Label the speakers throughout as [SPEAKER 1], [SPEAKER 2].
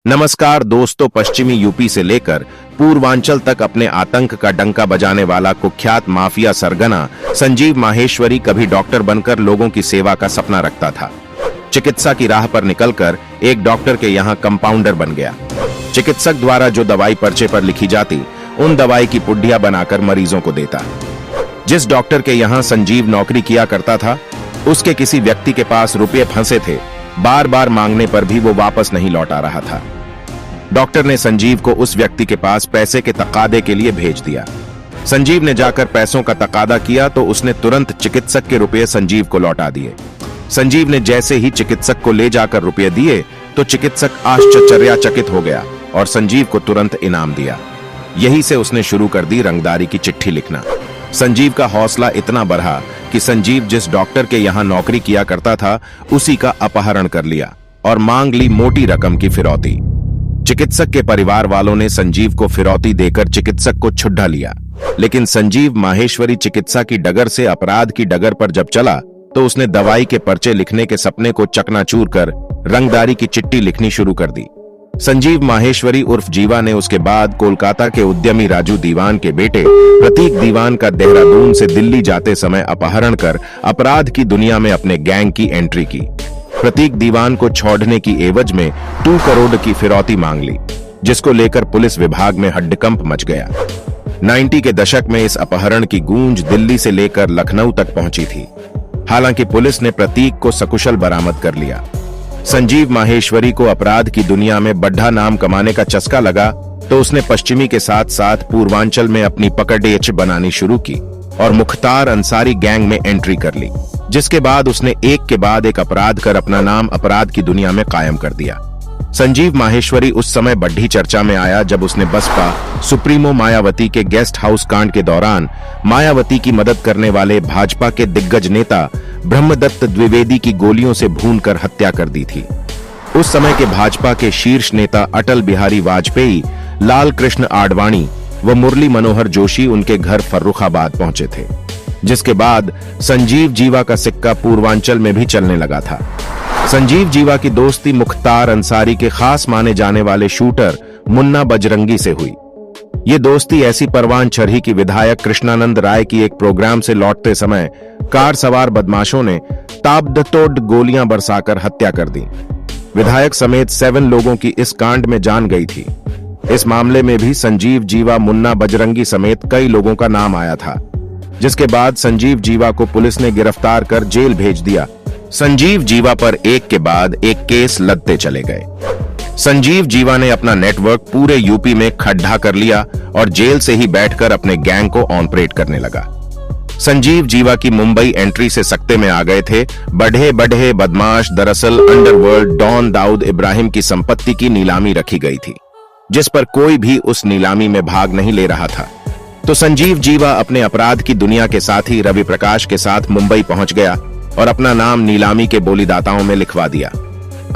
[SPEAKER 1] नमस्कार दोस्तों, पश्चिमी यूपी से लेकर पूर्वांचल तक अपने आतंक का डंका बजाने वाला कुख्यात माफिया सरगना संजीव माहेश्वरी कभी डॉक्टर बनकर लोगों की सेवा का सपना रखता था। चिकित्सा की राह पर निकलकर एक डॉक्टर के यहाँ कंपाउंडर बन गया। चिकित्सक द्वारा जो दवाई पर्चे पर लिखी जाती, उन दवाई की पुड्डियां बनाकर मरीजों को देता। जिस डॉक्टर के यहाँ संजीव नौकरी किया करता था, उसके किसी व्यक्ति के पास रुपये फंसे थे। बार बार मांगने पर भी वो वापस नहीं लौटा रहा था। डॉक्टर ने संजीव को उस व्यक्ति के पास पैसे के तकादे के लिए भेज दिया। संजीव ने जाकर पैसों का तकादा किया तो उसने तुरंत चिकित्सक के रुपये संजीव को लौटा दिए। संजीव ने जैसे ही चिकित्सक को ले जाकर रुपये दिए तो चिकित्सक आश्चर्यचकित हो गया और संजीव को तुरंत इनाम दिया। यही से उसने शुरू कर दी रंगदारी की चिट्ठी लिखना। संजीव का हौसला इतना बढ़ा कि संजीव जिस डॉक्टर के यहाँ नौकरी किया करता था, उसी का अपहरण कर लिया और मांग ली मोटी रकम की फिरौती। चिकित्सक के परिवार वालों ने संजीव को फिरौती देकर चिकित्सक को छुड़ा लिया, लेकिन संजीव माहेश्वरी चिकित्सा की डगर से अपराध की डगर पर जब चला तो उसने दवाई के पर्चे लिखने के सपने को चकनाचूर कर रंगदारी की चिट्ठी लिखनी शुरू कर दी। संजीव माहेश्वरी उर्फ जीवा ने उसके बाद कोलकाता के उद्यमी राजू दीवान के बेटे प्रतीक दीवान का देहरादून से दिल्ली जाते समय अपहरण कर अपराध की दुनिया में अपने गैंग की एंट्री की। प्रतीक दीवान को छोड़ने की एवज में 2 करोड़ की फिरौती मांग ली, जिसको लेकर पुलिस विभाग में हड्डकंप मच गया। 90 के दशक में इस अपहरण की गूंज दिल्ली से लेकर लखनऊ तक पहुंची थी। हालांकि पुलिस ने प्रतीक को सकुशल बरामद कर लिया। संजीव माहेश्वरी को अपराध की दुनिया में बढ़ा नाम कमाने का चस्का लगा तो उसने पश्चिमी के साथ साथ पूर्वांचल में अपनी पकड़ेच बनानी शुरू की और मुख्तार अंसारी गैंग में एंट्री कर ली, जिसके बाद उसने एक के बाद एक अपराध कर अपना नाम अपराध की दुनिया में कायम कर दिया। संजीव माहेश्वरी उस समय बढ़ी चर्चा में आया जब उसने बसपा सुप्रीमो मायावती के गेस्ट हाउस कांड के दौरान मायावती की मदद करने वाले भाजपा के दिग्गज नेता ब्रह्मदत्त द्विवेदी की गोलियों से भूनकर हत्या कर दी थी। उस समय के भाजपा के शीर्ष नेता अटल बिहारी वाजपेयी, लाल कृष्ण आडवाणी व मुरली मनोहर जोशी उनके घर फर्रुखाबाद पहुंचे थे, जिसके बाद संजीव जीवा का सिक्का पूर्वांचल में भी चलने लगा था। संजीव जीवा की दोस्ती मुख्तार अंसारी के खास माने जाने वाले शूटर मुन्ना बजरंगी से हुई। ये दोस्ती ऐसी परवान चढ़ी कि विधायक कृष्णानंद राय की एक प्रोग्राम से लौटते समय कार सवार बदमाशों ने ताबड़तोड़ गोलियां बरसाकर हत्या कर दी। विधायक समेत 7 लोगों की इस कांड में जान गई थी। इस मामले में भी संजीव जीवा, मुन्ना बजरंगी समेत कई लोगों का नाम आया था, जिसके बाद संजीव जीवा को पुलिस ने गिरफ्तार कर जेल भेज दिया। संजीव जीवा पर एक के बाद एक केस लदते चले गए। संजीव जीवा ने अपना नेटवर्क पूरे यूपी में खड्डा कर लिया और जेल से ही बैठकर अपने गैंग को ऑपरेट करने लगा। संजीव जीवा की मुंबई एंट्री से सकते में आ गए थे बढ़े बढ़े बदमाश। दरअसल अंडरवर्ल्ड डॉन दाऊद इब्राहिम की संपत्ति की नीलामी रखी गई थी, जिस पर कोई भी उस नीलामी में भाग नहीं ले रहा था। तो संजीव जीवा अपने अपराध की दुनिया के साथी रवि प्रकाश के साथ मुंबई पहुंच गया और अपना नाम नीलामी के बोलीदाताओं में लिखवा दिया।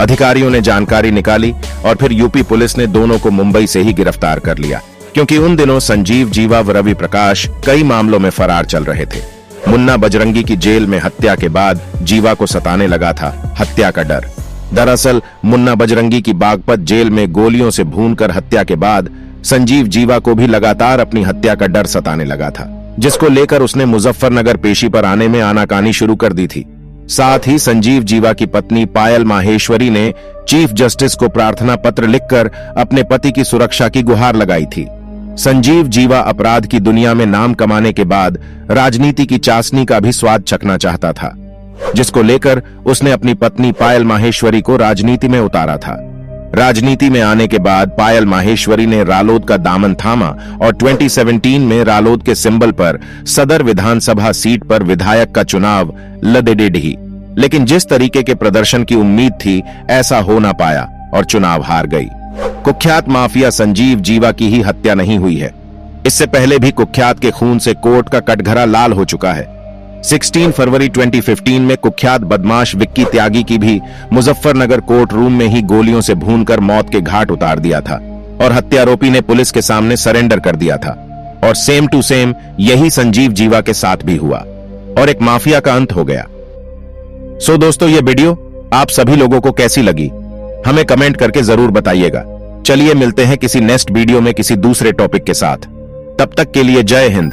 [SPEAKER 1] अधिकारियों ने जानकारी निकाली और फिर यूपी पुलिस ने दोनों को मुंबई से ही गिरफ्तार कर लिया, क्योंकि उन दिनों संजीव जीवा व रवि प्रकाश कई मामलों में फरार चल रहे थे। मुन्ना बजरंगी की जेल में हत्या के बाद जीवा को सताने लगा था हत्या का डर। दरअसल मुन्ना बजरंगी की बागपत जेल में गोलियों से भूनकर हत्या के बाद संजीव जीवा को भी लगातार अपनी हत्या का डर सताने लगा था, जिसको लेकर उसने मुजफ्फरनगर पेशी पर आने में आनाकानी शुरू कर दी थी। साथ ही संजीव जीवा की पत्नी पायल माहेश्वरी ने चीफ जस्टिस को प्रार्थना पत्र लिखकर अपने पति की सुरक्षा की गुहार लगाई थी। संजीव जीवा अपराध की दुनिया में नाम कमाने के बाद राजनीति की चाशनी का भी स्वाद चखना चाहता था, जिसको लेकर उसने अपनी पत्नी पायल माहेश्वरी को राजनीति में उतारा था। राजनीति में आने के बाद पायल माहेश्वरी ने रालोद का दामन थामा और 2017 में रालोद के सिंबल पर सदर विधानसभा सीट पर विधायक का चुनाव लड़े ही, लेकिन जिस तरीके के प्रदर्शन की उम्मीद थी ऐसा हो ना पाया और चुनाव हार गई। कुख्यात माफिया संजीव जीवा की ही हत्या नहीं हुई है, इससे पहले भी कुख्यात के खून से कोर्ट का कटघरा लाल हो चुका है। 16 फरवरी 2015 में कुख्यात बदमाश विक्की त्यागी की भी मुजफ्फरनगर कोर्ट रूम में ही गोलियों से भूनकर मौत के घाट उतार दिया था और हत्यारोपी ने पुलिस के सामने सरेंडर कर दिया था। और सेम टू सेम यही संजीव जीवा के साथ भी हुआ और एक माफिया का अंत हो गया। सो दोस्तों, ये वीडियो आप सभी लोगों को कैसी लगी हमें कमेंट करके जरूर बताइएगा। चलिए मिलते हैं किसी नेक्स्ट वीडियो में किसी दूसरे टॉपिक के साथ। तब तक के लिए जय हिंद।